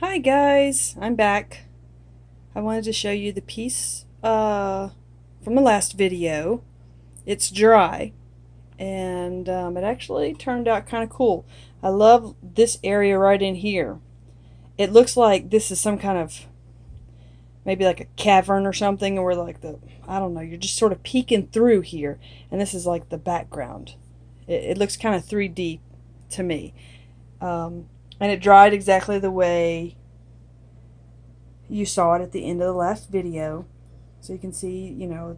Hi guys, I'm back. I wanted to show you the piece from the last video. It's dry and it actually turned out kind of cool. I love this area right in here. It looks like this is some kind of maybe like a cavern or something, or like I don't know, you're just sort of peeking through here, and this is like the background. It looks kind of 3D to me. And it dried exactly the way you saw it at the end of the last video. So you can see,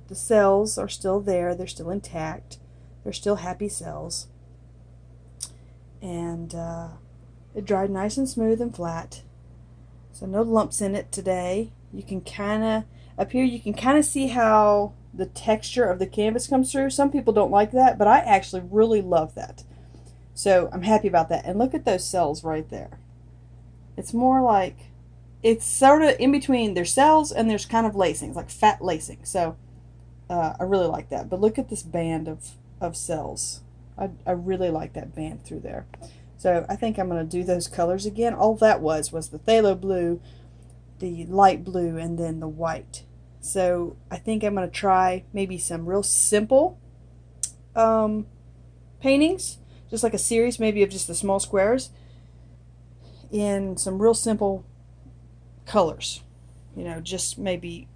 the cells are still there. They're still intact. They're still happy cells. And it dried nice and smooth and flat. So no lumps in it today. You can kind of, up here you can kind of see how the texture of the canvas comes through. Some people don't like that, but I actually really love that. So I'm happy about that. And look at those cells right there. It's more like, it's sort of in between. There's cells and there's kind of lacings, like fat lacing. So I really like that. But look at this band of cells. I really like that band through there. So I think I'm going to do those colors again. All that was the phthalo blue, the light blue, and then the white. So I think I'm going to try maybe some real simple paintings, just like a series maybe of just the small squares in some real simple colors. Just maybe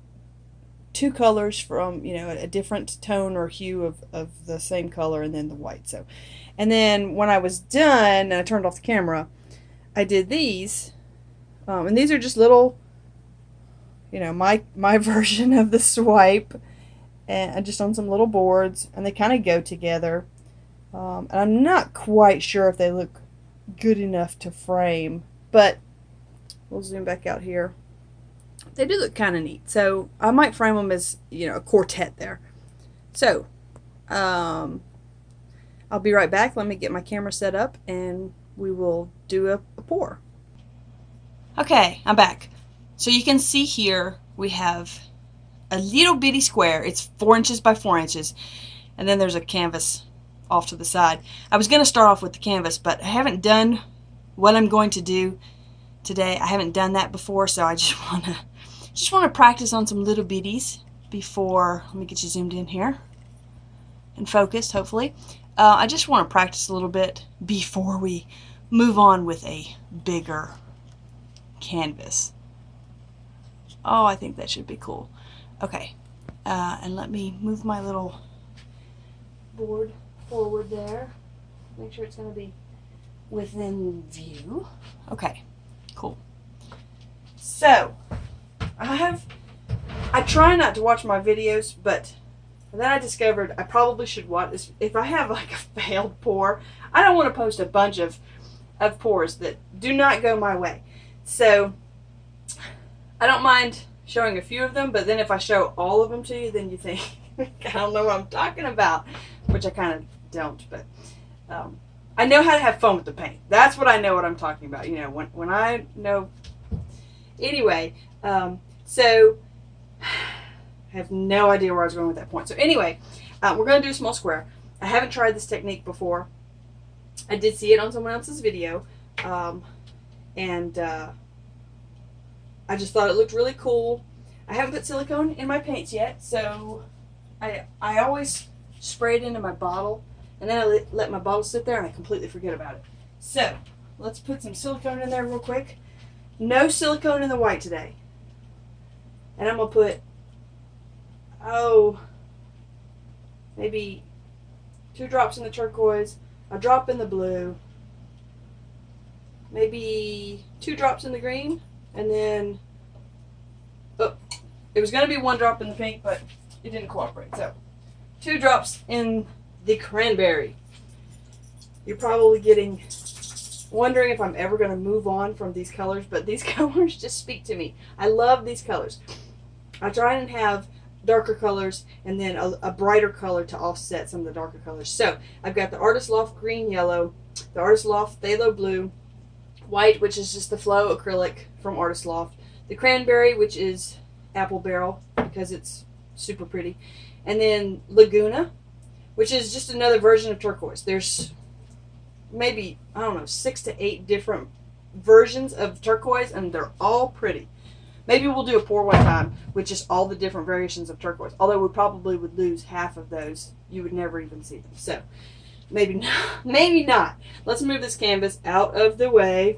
two colors from, a different tone or hue of the same color, and then the white. So, and then when I was done and I turned off the camera, I did these, and these are just little, my version of the swipe, and just on some little boards, and they kind of go together. And I'm not quite sure if they look good enough to frame, but we'll zoom back out here. They do look kind of neat, so I might frame them as, a quartet there. So I'll be right back. Let me get my camera set up and we will do a pour. Okay, I'm back. So you can see here we have a little bitty square. It's 4 inches by 4 inches, and then there's a canvas off to the side. I was going to start off with the canvas, but I haven't done what I'm going to do today. I haven't done that before, so I just want to practice on some little bitties before. Let me get you zoomed in here and focused, hopefully. I just want to practice a little bit before we move on with a bigger canvas. Oh, I think that should be cool. Okay, and let me move my little board forward there. Make sure it's going to be within view. Okay, cool. So I try not to watch my videos, but then I discovered I probably should watch this. If I have like a failed pour, I don't want to post a bunch of pours that do not go my way. So I don't mind showing a few of them, but then if I show all of them to you, then you think I don't know what I'm talking about, which I kind of don't. But I know how to have fun with the paint. That's what I know what I'm talking about. When I know. Anyway, so I have no idea where I was going with that point. So anyway, we're going to do a small square. I haven't tried this technique before. I did see it on someone else's video, and I just thought it looked really cool. I haven't put silicone in my paints yet, so I always spray it into my bottle, and then I let my bottle sit there and I completely forget about it. So let's put some silicone in there real quick. No silicone in the white today. And I'm going to put, maybe 2 drops in the turquoise, a drop in the blue, maybe 2 drops in the green, and then, it was going to be 1 drop in the pink, but it didn't cooperate. So 2 drops in the cranberry. You're probably wondering if I'm ever going to move on from these colors, but these colors just speak to me. I love these colors. I try and have darker colors and then a brighter color to offset some of the darker colors. So I've got the Artist Loft green yellow, the Artist Loft phthalo blue, white, which is just the flow acrylic from Artist Loft, the cranberry, which is apple barrel because it's super pretty, and then Laguna, which is just another version of turquoise. There's maybe, I don't know, 6 to 8 different versions of turquoise, and they're all pretty. Maybe we'll do a pour one time with just all the different variations of turquoise. Although we probably would lose half of those. You would never even see them. So maybe not. Maybe not. Let's move this canvas out of the way.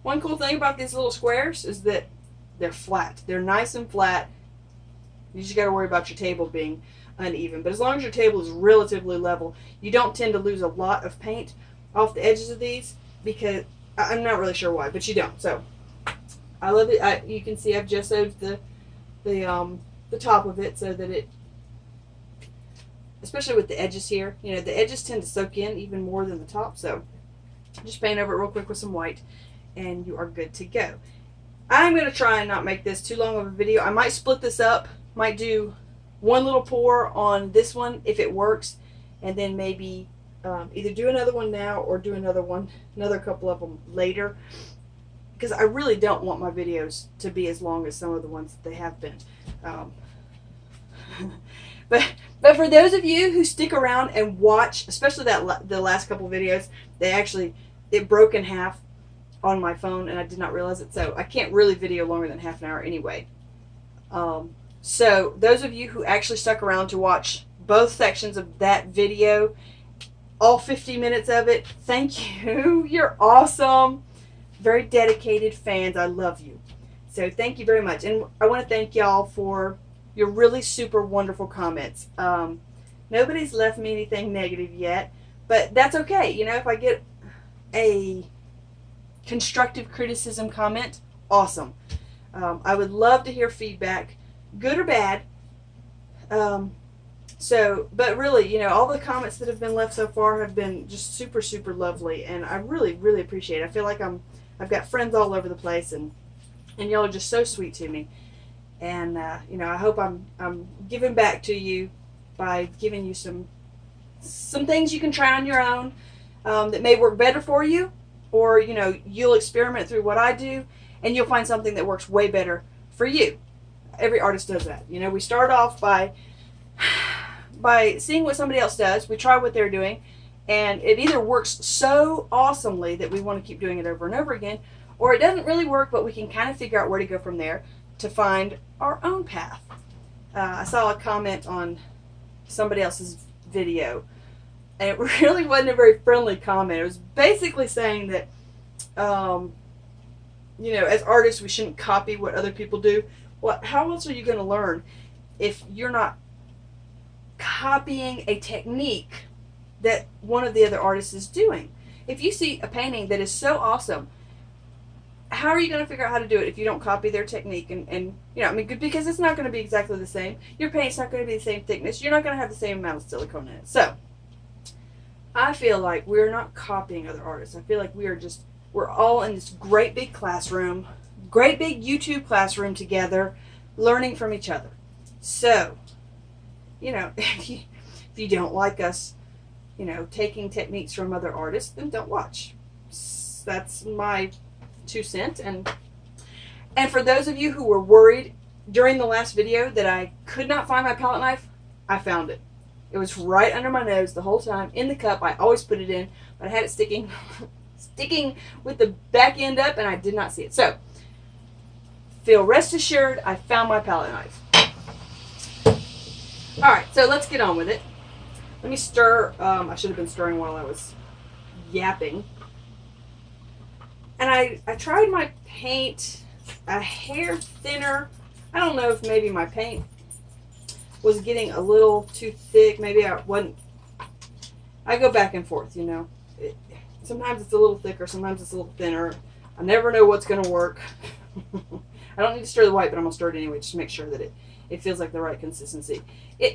One cool thing about these little squares is that they're flat. They're nice and flat. You just got to worry about your table being uneven. But as long as your table is relatively level, you don't tend to lose a lot of paint off the edges of these, because I'm not really sure why, but you don't. So I love it. You can see I've gessoed the top of it so that it, especially with the edges here, you know, the edges tend to soak in even more than the top. So just paint over it real quick with some white, and you are good to go. I'm going to try and not make this too long of a video. I might split this up, might do one little pour on this one if it works, and then maybe either do another one now or do another couple of them later, because I really don't want my videos to be as long as some of the ones that they have been. But for those of you who stick around and watch, especially the last couple videos, it broke in half on my phone and I did not realize it, so I can't really video longer than half an hour anyway. So those of you who actually stuck around to watch both sections of that video, all 50 minutes of it, thank you. You're awesome. Very dedicated fans. I love you. So thank you very much. And I want to thank y'all for your really super wonderful comments. Nobody's left me anything negative yet, but that's okay. You know, if I get a constructive criticism comment, awesome. I would love to hear feedback, good or bad. But really, you know, all the comments that have been left so far have been just super, super lovely, and I really, really appreciate it. I feel like I've got friends all over the place, and y'all are just so sweet to me. And you know, I hope I'm giving back to you by giving you some things you can try on your own that may work better for you, or you know, you'll experiment through what I do, and you'll find something that works way better for you. Every artist does that. You know, we start off by seeing what somebody else does. We try what they're doing, and it either works so awesomely that we want to keep doing it over and over again, or it doesn't really work, but we can kind of figure out where to go from there to find our own path. I saw a comment on somebody else's video, and it really wasn't a very friendly comment. It was basically saying that, you know, as artists, we shouldn't copy what other people do. Well, how else are you going to learn if you're not copying a technique that one of the other artists is doing? If you see a painting that is so awesome, how are you going to figure out how to do it if you don't copy their technique? And you know, I mean, because it's not going to be exactly the same. Your paint's not going to be the same thickness. You're not going to have the same amount of silicone in it. So I feel like we're not copying other artists. I feel like we're all in this great big classroom, great big YouTube classroom together, learning from each other. So, you know, if you don't like us, you know, taking techniques from other artists, then don't watch. That's my 2 cents. And for those of you who were worried during the last video that I could not find my palette knife, I found it. It was right under my nose the whole time in the cup. I always put it in, but I had it sticking with the back end up, and I did not see it. So feel rest assured, I found my palette knife. All right, so let's get on with it. Let me stir. I should have been stirring while I was yapping. And I tried my paint a hair thinner. I don't know if maybe my paint was getting a little too thick. Maybe I wasn't. I go back and forth, you know. Sometimes it's a little thicker, sometimes it's a little thinner. I never know what's going to work. I don't need to stir the white, but I'm going to stir it anyway just to make sure that it feels like the right consistency.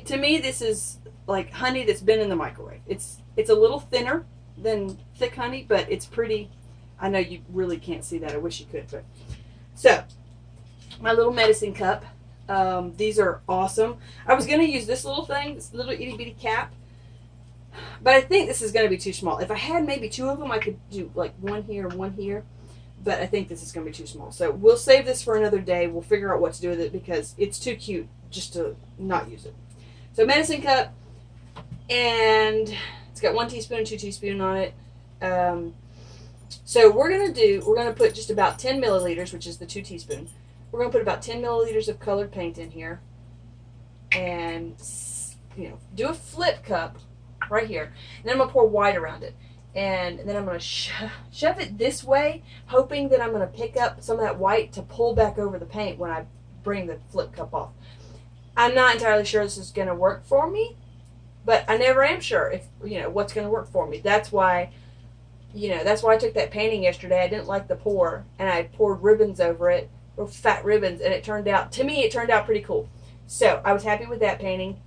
To me, this is like honey that's been in the microwave. It's a little thinner than thick honey, but it's pretty. I know you really can't see that. I wish you could. But so, my little medicine cup. These are awesome. I was going to use this little thing, this little itty bitty cap, but I think this is going to be too small. If I had maybe 2 of them, I could do like one here and one here, but I think this is going to be too small. So we'll save this for another day. We'll figure out what to do with it because it's too cute just to not use it. So medicine cup, and it's got 1 teaspoon and 2 teaspoons on it. So we're going to put just about 10 milliliters, which is the 2 teaspoons. We're going to put about 10 milliliters of colored paint in here. And, do a flip cup right here. And then I'm going to pour white around it. And then I'm going to shove it this way, hoping that I'm going to pick up some of that white to pull back over the paint when I bring the flip cup off. I'm not entirely sure this is going to work for me, but I never am sure if, what's going to work for me. That's why I took that painting yesterday. I didn't like the pour, and I poured ribbons over it, real fat ribbons, and it turned out pretty cool. So I was happy with that painting.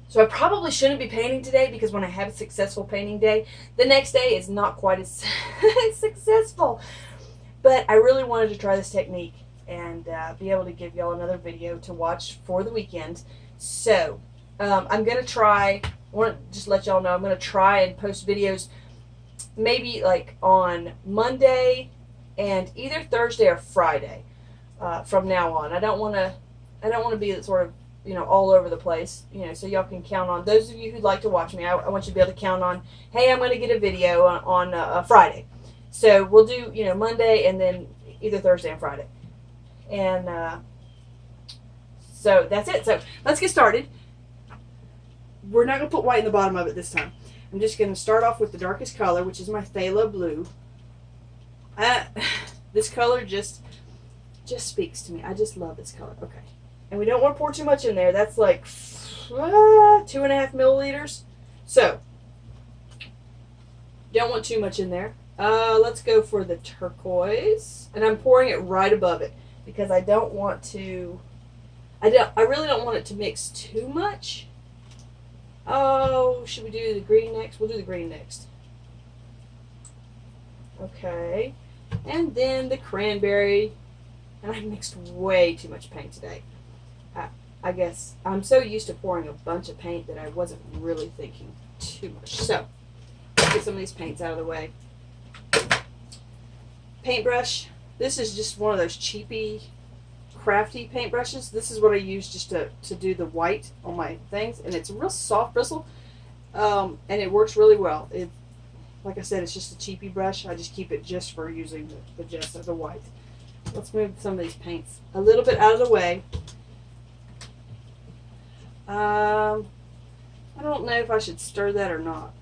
So I probably shouldn't be painting today, because when I have a successful painting day, the next day is not quite as successful. But I really wanted to try this technique and be able to give y'all another video to watch for the weekend. So I'm going to try, I want to just let y'all know, I'm going to try and post videos maybe like on Monday and either Thursday or Friday from now on. I don't want to be sort of, all over the place, so y'all can count on, those of you who'd like to watch me, I want you to be able to count on, hey, I'm going to get a video on a Friday. So we'll do, Monday and then either Thursday and Friday. And so that's it. So let's get started. We're not going to put white in the bottom of it this time. I'm just going to start off with the darkest color, which is my phthalo blue. This color just speaks to me. I just love this color. Okay. And we don't want to pour too much in there. That's like 2.5 milliliters. So, don't want too much in there. Let's go for the turquoise. And I'm pouring it right above it, because I don't want to, I really don't want it to mix too much. Oh, should we do the green next? We'll do the green next. Okay. And then the cranberry. And I mixed way too much paint today. I guess I'm so used to pouring a bunch of paint that I wasn't really thinking too much. So, let's get some of these paints out of the way. Paintbrush. This is just one of those cheapy, crafty paintbrushes. This is what I use just to do the white on my things. And it's a real soft bristle. And it works really well. Like I said, it's just a cheapy brush. I just keep it just for using the white. Let's move some of these paints a little bit out of the way. I don't know if I should stir that or not.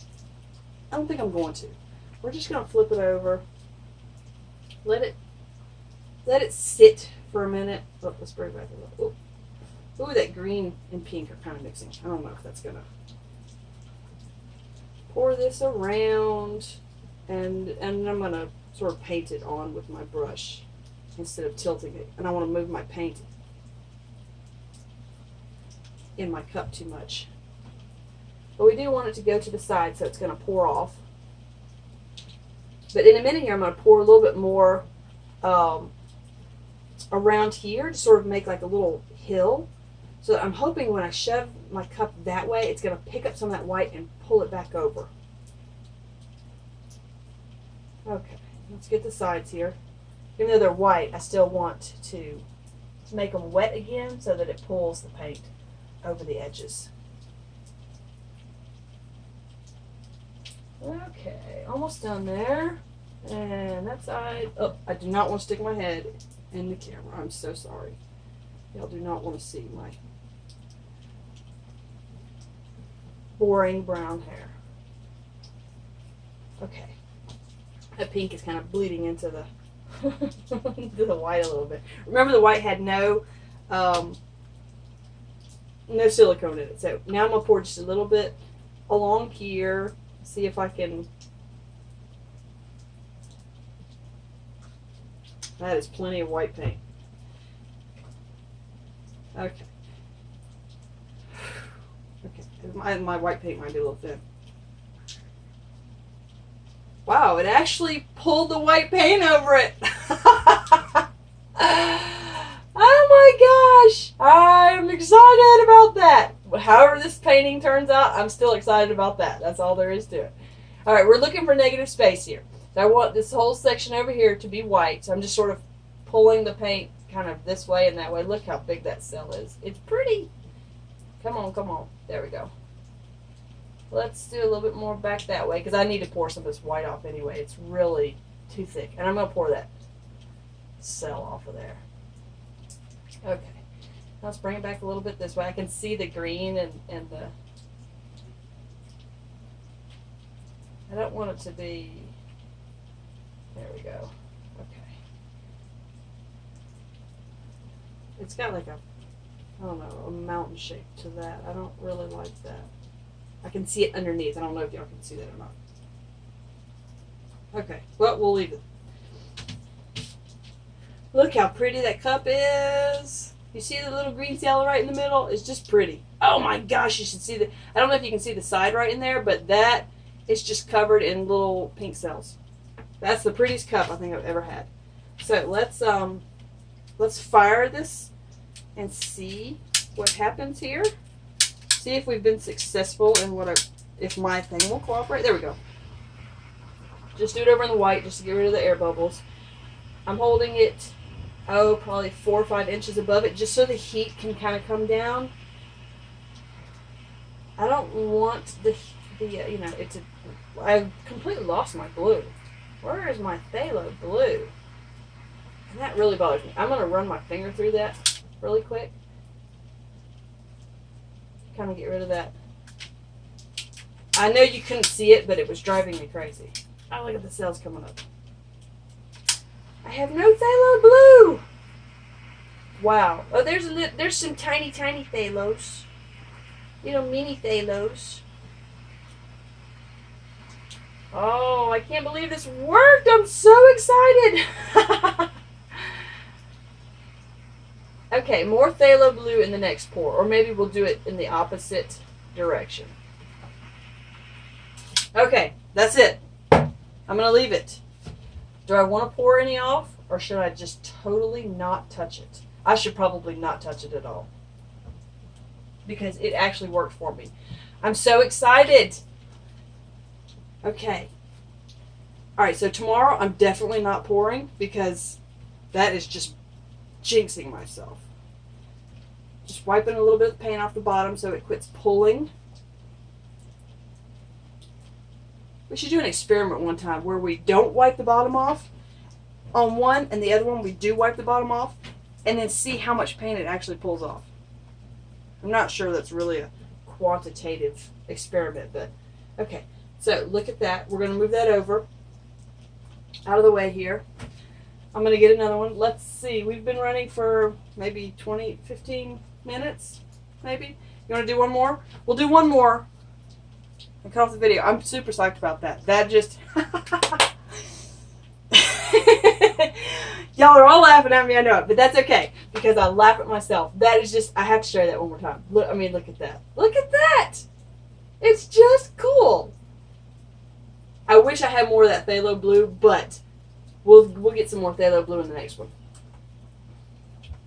I don't think I'm going to. We're just going to flip it over. Let it sit for a minute. Oh, let's bring it back a little. Ooh, that green and pink are kind of mixing. I don't know if that's going to pour this around, and I'm going to sort of paint it on with my brush instead of tilting it. And I want to move my paint in my cup too much. But we do want it to go to the side, so it's going to pour off. But in a minute here, I'm going to pour a little bit more around here to sort of make like a little hill. So I'm hoping when I shove my cup that way, it's going to pick up some of that white and pull it back over. Okay, let's get the sides here. Even though they're white, I still want to make them wet again so that it pulls the paint over the edges. Okay, almost done there. And that side, oh, I do not want to stick my head in the camera. I'm so sorry. Y'all do not want to see my boring brown hair. Okay. That pink is kind of bleeding into the into the white a little bit. Remember, the white had no silicone in it. So now I'm going to pour just a little bit along here. See if I can. That is plenty of white paint. Okay. Okay. My white paint might be a little thin. Wow, it actually pulled the white paint over it. Oh my gosh. I'm excited about that. However this painting turns out, I'm still excited about that. That's all there is to it. Alright, we're looking for negative space here. So I want this whole section over here to be white. So I'm just sort of pulling the paint kind of this way and that way. Look how big that cell is. It's pretty. Come on, come on. There we go. Let's do a little bit more back that way because I need to pour some of this white off anyway. It's really too thick. And I'm going to pour that cell off of there. Okay. Let's bring it back a little bit this way. I can see the green and the... I don't want it to be... There we go. Okay. It's got like a, I don't know, a mountain shape to that. I don't really like that. I can see it underneath. I don't know if y'all can see that or not. Okay, well, we'll leave it. Look how pretty that cup is. You see the little green cello right in the middle? It's just pretty. Oh my gosh, you should see the, I don't know if you can see the side right in there, but that is just covered in little pink cells. That's the prettiest cup I think I've ever had. So let's fire this and see what happens here. See if we've been successful in if my thing will cooperate. There we go. Just do it over in the white just to get rid of the air bubbles. I'm holding it, probably 4 or 5 inches above it just so the heat can kind of come down. I don't want I completely lost my blue. Where is my phthalo blue? And that really bothers me. I'm going to run my finger through that really quick. Kind of get rid of that. I know you couldn't see it, but it was driving me crazy. Oh, look at the cells coming up. I have no phthalo blue. Wow. Oh, there's some tiny phthalos. Little mini phthalos. Oh, I can't believe this worked. I'm so excited. Okay, more phthalo blue in the next pour. Or maybe we'll do it in the opposite direction. Okay, that's it. I'm going to leave it. Do I want to pour any off? Or should I just totally not touch it? I should probably not touch it at all. Because it actually worked for me. I'm so excited. Okay. Alright, so tomorrow I'm definitely not pouring because that is just jinxing myself. Just wiping a little bit of the paint off the bottom so it quits pulling. We should do an experiment one time where we don't wipe the bottom off on one and the other one we do wipe the bottom off and then see how much paint it actually pulls off. I'm not sure that's really a quantitative experiment, but okay. So look at that. We're going to move that over out of the way here. I'm going to get another one. Let's see. We've been running for maybe 15 minutes, maybe. You want to do one more? We'll do one more and cut off the video. I'm super psyched about that. That just... Y'all are all laughing at me, I know it, but that's okay because I laugh at myself. That is just, I have to show you that one more time. Look, look at that. Look at that. It's just cool. I wish I had more of that phthalo blue, but we'll get some more phthalo blue in the next one.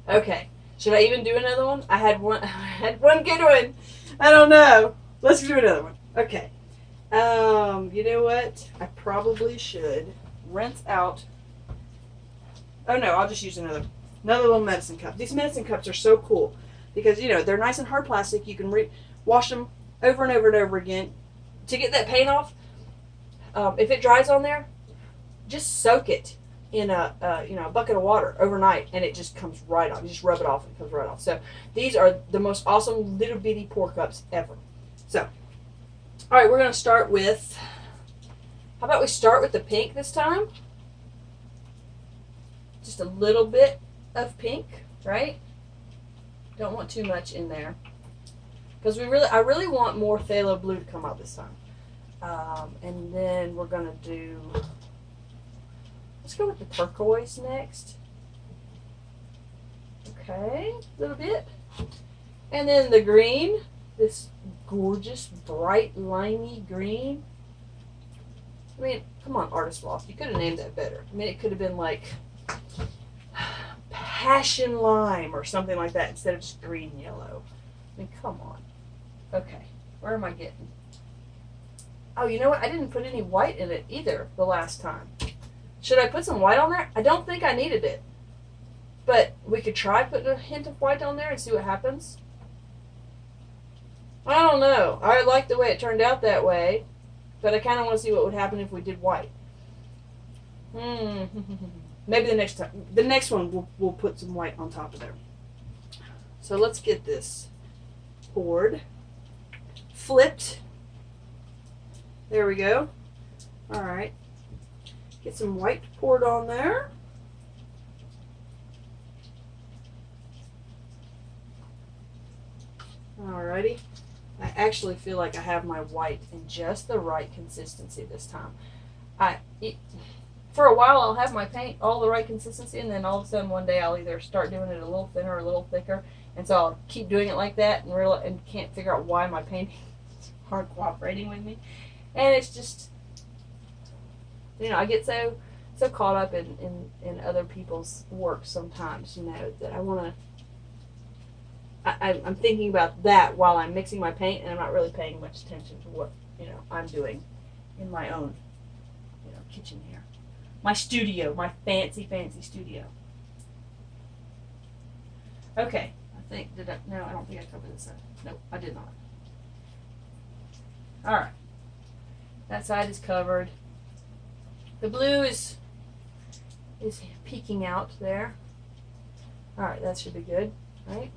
Okay. Should I even do another one? I had one good one. I don't know. Let's do another one. Okay. You know what? I probably should rinse out. Oh no, I'll just use another little medicine cup. These medicine cups are so cool because, you know, they're nice and hard plastic. You can wash them over and over and over again. To get that paint off, if it dries on there, just soak it in a bucket of water overnight and it just comes right off. You just rub it off and it comes right off. So these are the most awesome little bitty pour cups ever. So, all right, we're going to start with, how about we start with the pink this time? Just a little bit of pink, right? Don't want too much in there. Because I really want more phthalo blue to come out this time. And then we're going to do, let's go with the turquoise next. Okay, a little bit. And then the green, this gorgeous, bright, limey green. I mean, come on, Artist Loft. You could have named that better. I mean, it could have been like passion lime or something like that instead of just green yellow. I mean, come on. Okay, where am I getting? Oh, you know what? I didn't put any white in it either the last time. Should I put some white on there? I don't think I needed it. But we could try putting a hint of white on there and see what happens. I don't know. I like the way it turned out that way, but I kind of want to see what would happen if we did white. Maybe the next time. The next one we'll put some white on top of there. So let's get this poured, flipped. There we go. All right. Get some white poured on there. Alrighty. I actually feel like I have my white in just the right consistency this time. For a while I'll have my paint all the right consistency, and then all of a sudden one day I'll either start doing it a little thinner or a little thicker, and so I'll keep doing it like that and can't figure out why my paintings aren't cooperating with me. And it's just, I get so caught up in other people's work sometimes, that I want to. I'm thinking about that while I'm mixing my paint, and I'm not really paying much attention to what I'm doing in my own kitchen here, my studio, my fancy studio. Okay, no, I don't think I covered this side. Nope, I did not. All right, that side is covered. The blue is peeking out there. All right, that should be good, right?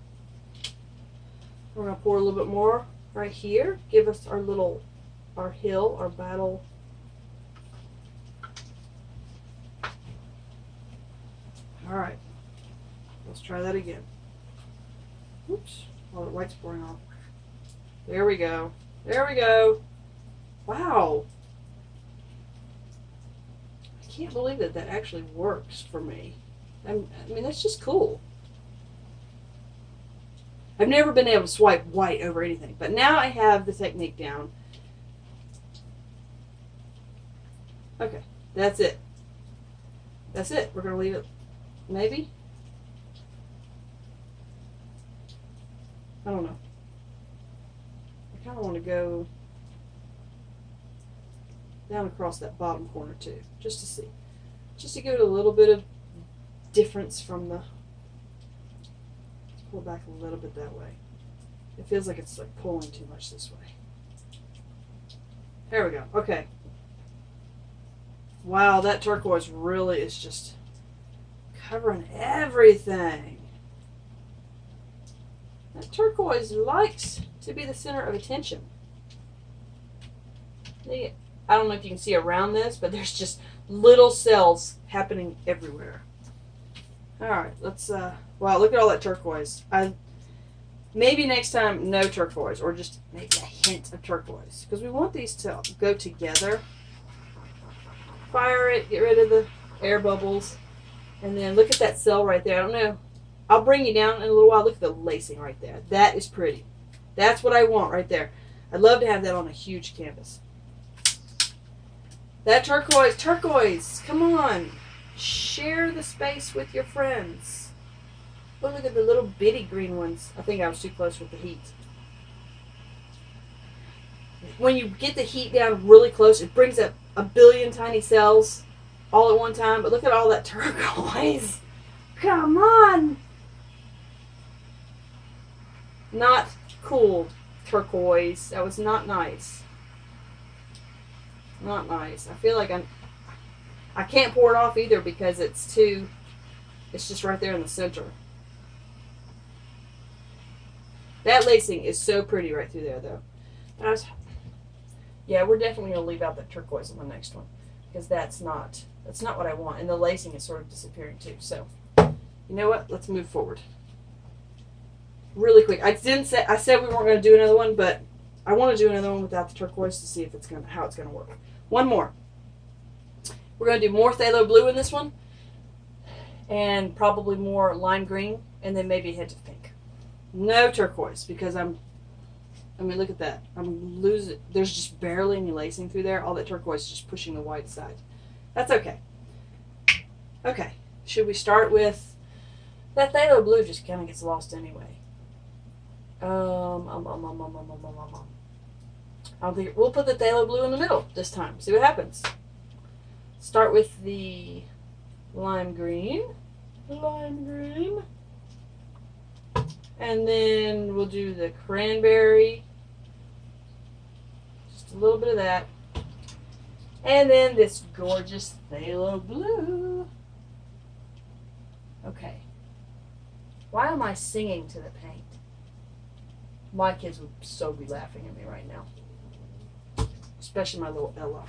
We're going to pour a little bit more right here. Give us our hill, our battle. All right. Let's try that again. Oops. Oh, the white's pouring off. There we go. There we go. Wow. I can't believe that actually works for me. I mean, that's just cool. I've never been able to swipe white over anything, but now I have the technique down. Okay, that's it. That's it. We're going to leave it, maybe? I don't know. I kind of want to go down across that bottom corner too, just to see. Just to give it a little bit of difference from the... Pull back a little bit that way. It feels like it's like pulling too much this way. There we go. Okay. Wow, that turquoise really is just covering everything. That turquoise likes to be the center of attention. I don't know if you can see around this, but there's just little cells happening everywhere. All right, let's wow, look at all that turquoise. Maybe next time no turquoise, or just maybe a hint of turquoise, because we want these to go together. Fire it, get rid of the air bubbles, and then look at that cell right there. I don't know. I'll bring you down in a little while. Look at the lacing right there. That is pretty. That's what I want right there. I'd love to have that on a huge canvas. That turquoise, come on. Share the space with your friends. Oh, look at the little bitty green ones. I think I was too close with the heat. When you get the heat down really close, it brings up a billion tiny cells all at one time. But look at all that turquoise. Come on. Not cool turquoise. That was not nice. Not nice. I feel like I can't pour it off either because it's just right there in the center. That lacing is so pretty right through there though. Yeah, we're definitely going to leave out that turquoise in the next one because that's not what I want. And the lacing is sort of disappearing too. So, you know what? Let's move forward. Really quick. I said we weren't going to do another one, but I want to do another one without the turquoise to see if how it's going to work. One more. We're going to do more phthalo blue in this one, and probably more lime green, and then maybe a hint of pink. No turquoise, because I mean, look at that. I'm losing. There's just barely any lacing through there. All that turquoise is just pushing the white side. That's okay. Okay. Should we start with that phthalo blue? Just kind of gets lost anyway. I don't think we'll put the phthalo blue in the middle this time. See what happens. Start with the lime green. And then we'll do the cranberry. Just a little bit of that. And then this gorgeous phthalo blue. Okay. Why am I singing to the paint? My kids would so be laughing at me right now. Especially my little Ella.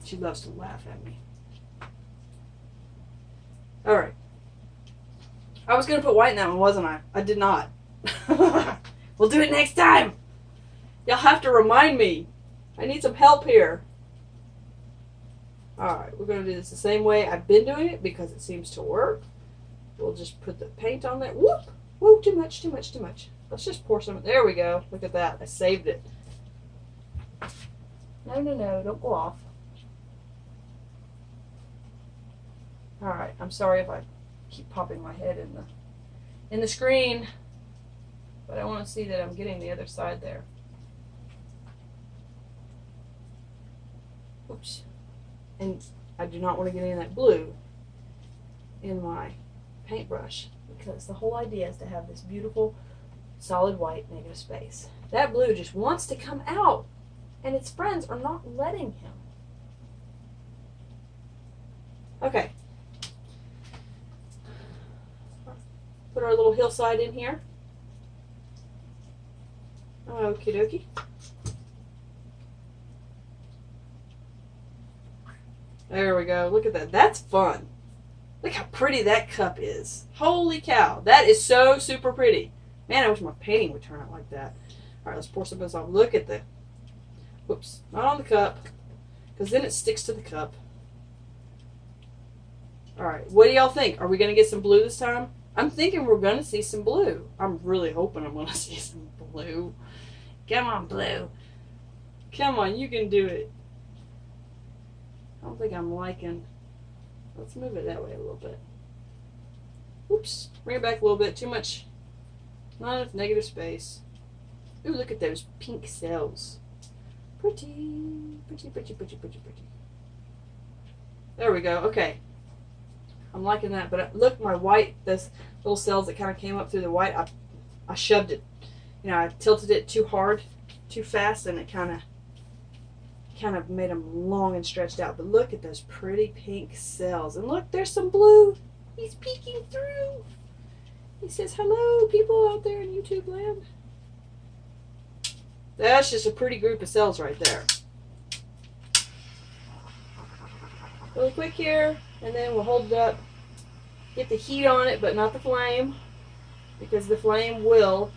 She loves to laugh at me. Alright. I was going to put white in that one, wasn't I? I did not. We'll do it next time. Y'all have to remind me. I need some help here. Alright, we're going to do this the same way I've been doing it because it seems to work. We'll just put the paint on there. Whoop! Whoop, too much, too much, too much. Let's just pour some. There we go. Look at that. I saved it. No, no, no. Don't go off. Alright, I'm sorry if I keep popping my head in the screen. But I want to see that I'm getting the other side there. Oops. And I do not want to get any of that blue in my paintbrush because the whole idea is to have this beautiful solid white negative space. That blue just wants to come out and its friends are not letting him. Okay. Put our little hillside in here. Okie dokie. There we go. Look at that. That's fun. Look how pretty that cup is. Holy cow. That is so super pretty. Man, I wish my painting would turn out like that. Alright, let's pour some of this off. Look at the... Whoops. Not on the cup. Because then it sticks to the cup. Alright. What do y'all think? Are we going to get some blue this time? I'm thinking we're going to see some blue. I'm really hoping I'm going to see some blue. Come on, blue. Come on, you can do it. I don't think I'm liking... Let's move it that way a little bit. Oops. Bring it back a little bit. Too much. Not enough negative space. Ooh, look at those pink cells. Pretty. Pretty, pretty, pretty, pretty, pretty. There we go. Okay. I'm liking that. But look, my white, those little cells that kind of came up through the white, I shoved it. You know, I tilted it too hard, too fast, and it kind of made them long and stretched out. But look at those pretty pink cells. And look, there's some blue. He's peeking through. He says, hello, people out there in YouTube land. That's just a pretty group of cells right there. Really quick here, and then we'll hold it up. Get the heat on it, but not the flame, because the flame will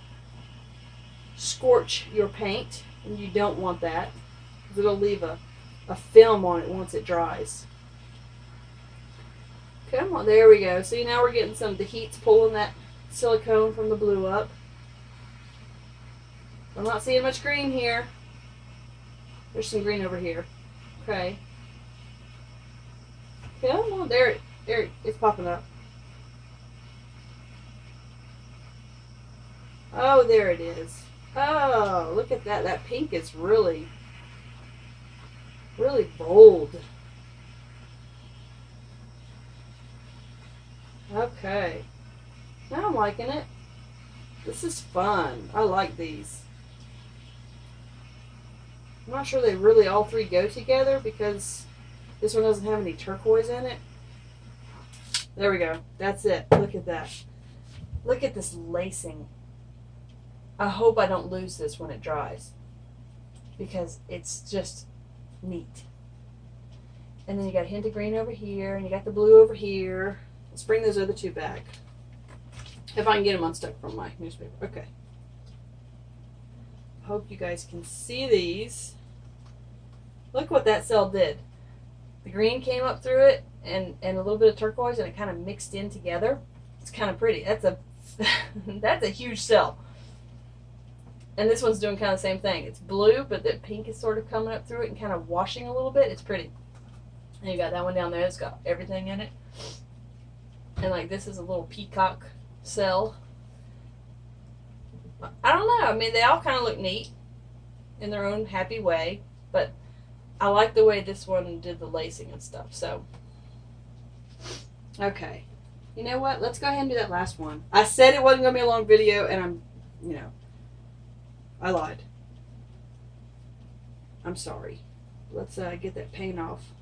scorch your paint, and you don't want that. It'll leave a film on it once it dries. Come on, there we go. See, now we're getting some of the heat's pulling that silicone from the blue up. I'm not seeing much green here. There's some green over here. Okay. Come on, there it's popping up. Oh, there it is. Oh, look at that. That pink is really bold. Okay. Now I'm liking it. This is fun. I like these. I'm not sure they really all three go together because this one doesn't have any turquoise in it. There we go. That's it. Look at that. Look at this lacing. I hope I don't lose this when it dries because it's just neat. And then you got a hint of green over here, and you got the blue over here. Let's bring those other two back. If I can get them unstuck from my newspaper. Okay. Hope you guys can see these. Look what that cell did. The green came up through it, and a little bit of turquoise, and it kind of mixed in together. It's kind of pretty. That's a that's a huge cell. And this one's doing kind of the same thing. It's blue, but the pink is sort of coming up through it and kind of washing a little bit. It's pretty. And you got that one down there that's got everything in it. And like this is a little peacock cell. I don't know. I mean, they all kind of look neat in their own happy way. But I like the way this one did the lacing and stuff. So, okay. You know what? Let's go ahead and do that last one. I said it wasn't going to be a long video, and I lied. I'm sorry. Let's get that paint off.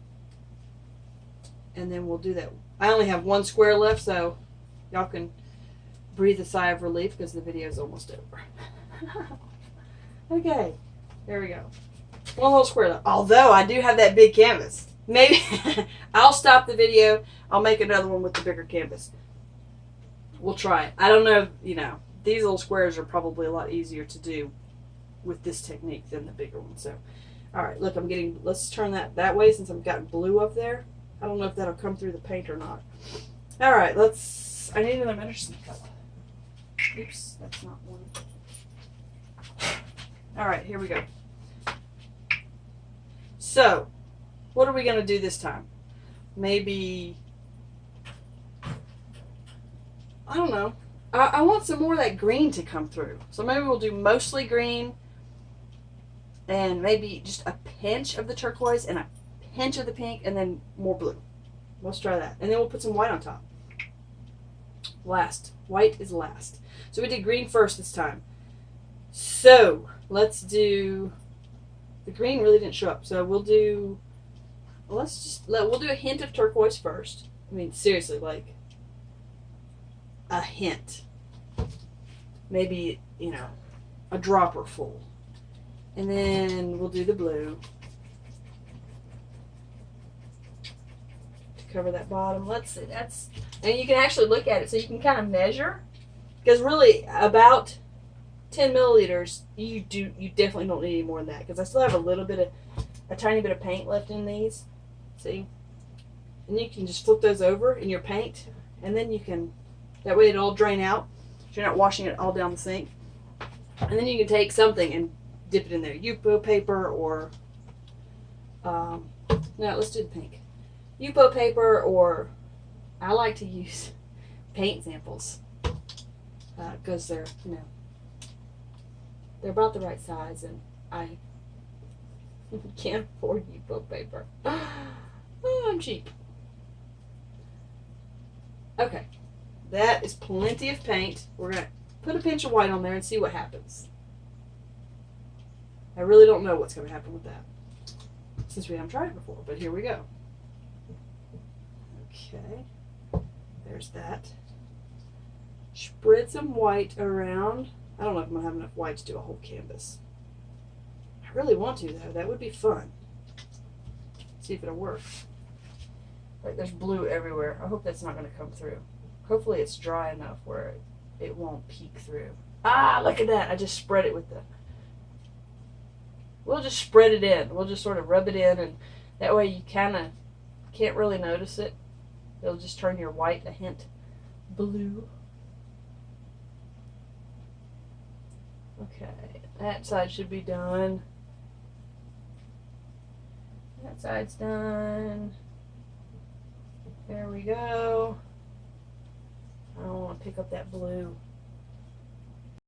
And then we'll do that. I only have one square left, so y'all can breathe a sigh of relief because the video is almost over. Okay, there we go. One little square left. Although I do have that big canvas. Maybe I'll stop the video. I'll make another one with the bigger canvas. We'll try it. I don't know, these little squares are probably a lot easier to do with this technique than the bigger one. So, all right, look, let's turn that way since I've got blue up there. I don't know if that'll come through the paint or not. All right, I need another medicine color. Oops, that's not one. All right, here we go. So, what are we going to do this time? Maybe, I don't know. I want some more of that green to come through. So maybe we'll do mostly green and maybe just a pinch of the turquoise and a pinch of the pink and then more blue. Let's try that. And then we'll put some white on top. Last. White is last. So we did green first this time. So let's do, the green really didn't show up. So we'll do a hint of turquoise first. I mean, seriously, like a hint. Maybe, a dropper full. And then we'll do the blue to cover that bottom. Let's see, and you can actually look at it so you can kind of measure. Because really, about 10 milliliters, you definitely don't need any more than that. Because I still have a tiny bit of paint left in these. See? And you can just flip those over in your paint. And then that way it'll all drain out. So you're not washing it all down the sink. And then you can take something and dip it in there. Yupo paper or, no, let's do the pink. Yupo paper, or I like to use paint samples. Because they're about the right size, and I can't afford Yupo paper. Oh, I'm cheap. Okay, that is plenty of paint. We're going to put a pinch of white on there and see what happens. I really don't know what's going to happen with that, since we haven't tried it before, but here we go. Okay, there's that. Spread some white around. I don't know if I'm going to have enough white to do a whole canvas. I really want to, though. That would be fun. See if it'll work. Like, there's blue everywhere. I hope that's not going to come through. Hopefully it's dry enough where it won't peek through. Ah, look at that. I just spread it with we'll just spread it in. We'll just sort of rub it in, and that way you kind of can't really notice it. It'll just turn your white a hint blue. Okay, that side should be done. That side's done. There we go. I don't want to pick up that blue.